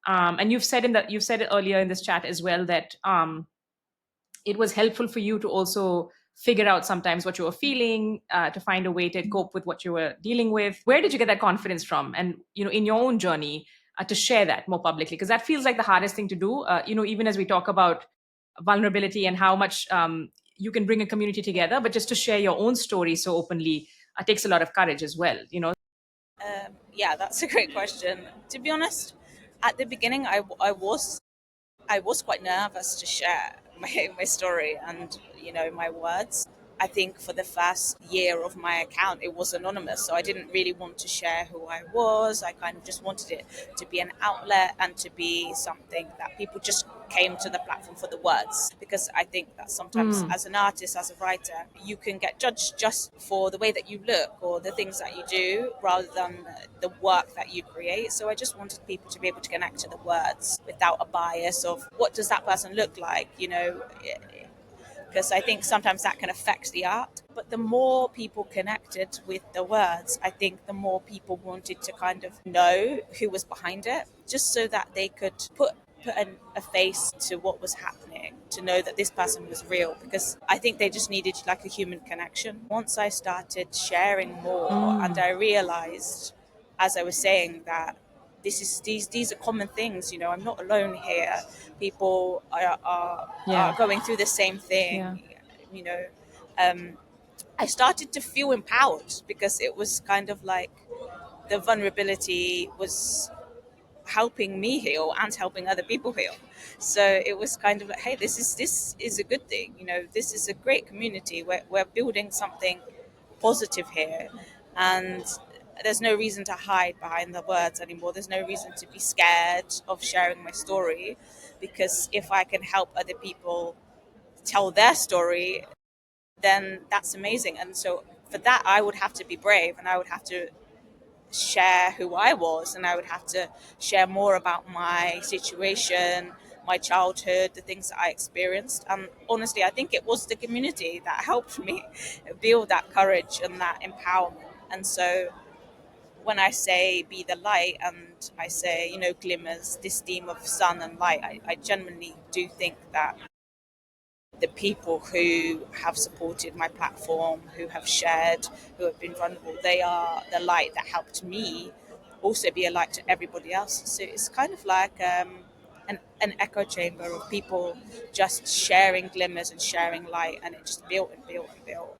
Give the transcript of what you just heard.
And you've said it earlier in this chat as well that it was helpful for you to also figure out sometimes what you were feeling, to find a way to cope with what you were dealing with. Where did you get that confidence from? And in your own journey, to share that more publicly, because that feels like the hardest thing to do. Even as we talk about vulnerability and how much you can bring a community together, but just to share your own story so openly takes a lot of courage as well. Yeah, that's a great question. To be honest, at the beginning, I was quite nervous to share my story and my words. I think for the first year of my account, it was anonymous, so I didn't really want to share who I was. I kind of just wanted it to be an outlet and to be something that people just came to the platform for the words. Because I think that sometimes, Mm. as an artist, as a writer, you can get judged just for the way that you look or the things that you do rather than the work that you create. So I just wanted people to be able to connect to the words without a bias of what does that person look like, because I think sometimes that can affect the art. But the more people connected with the words, I think the more people wanted to kind of know who was behind it, just so that they could put a face to what was happening, to know that this person was real, because I think they just needed like a human connection. Once I started sharing more and Mm. I realized, as I was saying, that these are common things. I'm not alone here. People are Yeah. going through the same Yeah. thing. You know, um, I started to feel empowered because it was kind of like the vulnerability was helping me heal and helping other people heal. So it was kind of like, hey, this is a good thing. This is a great community. We're building something positive here, and there's no reason to hide behind the words anymore. There's no reason to be scared of sharing my story, because if I can help other people tell their story, then that's amazing. And so for that, I would have to be brave, and I would have to share who I was, and I would have to share more about my situation, my childhood, the things that I experienced. And honestly, I think it was the community that helped me build that courage and that empowerment. And so when I say be the light, and I say, glimmers, this theme of sun and light, I genuinely do think that the people who have supported my platform, who have shared, who have been vulnerable, they are the light that helped me also be a light to everybody else. So it's kind of like an echo chamber of people just sharing glimmers and sharing light, and it just built and built and built.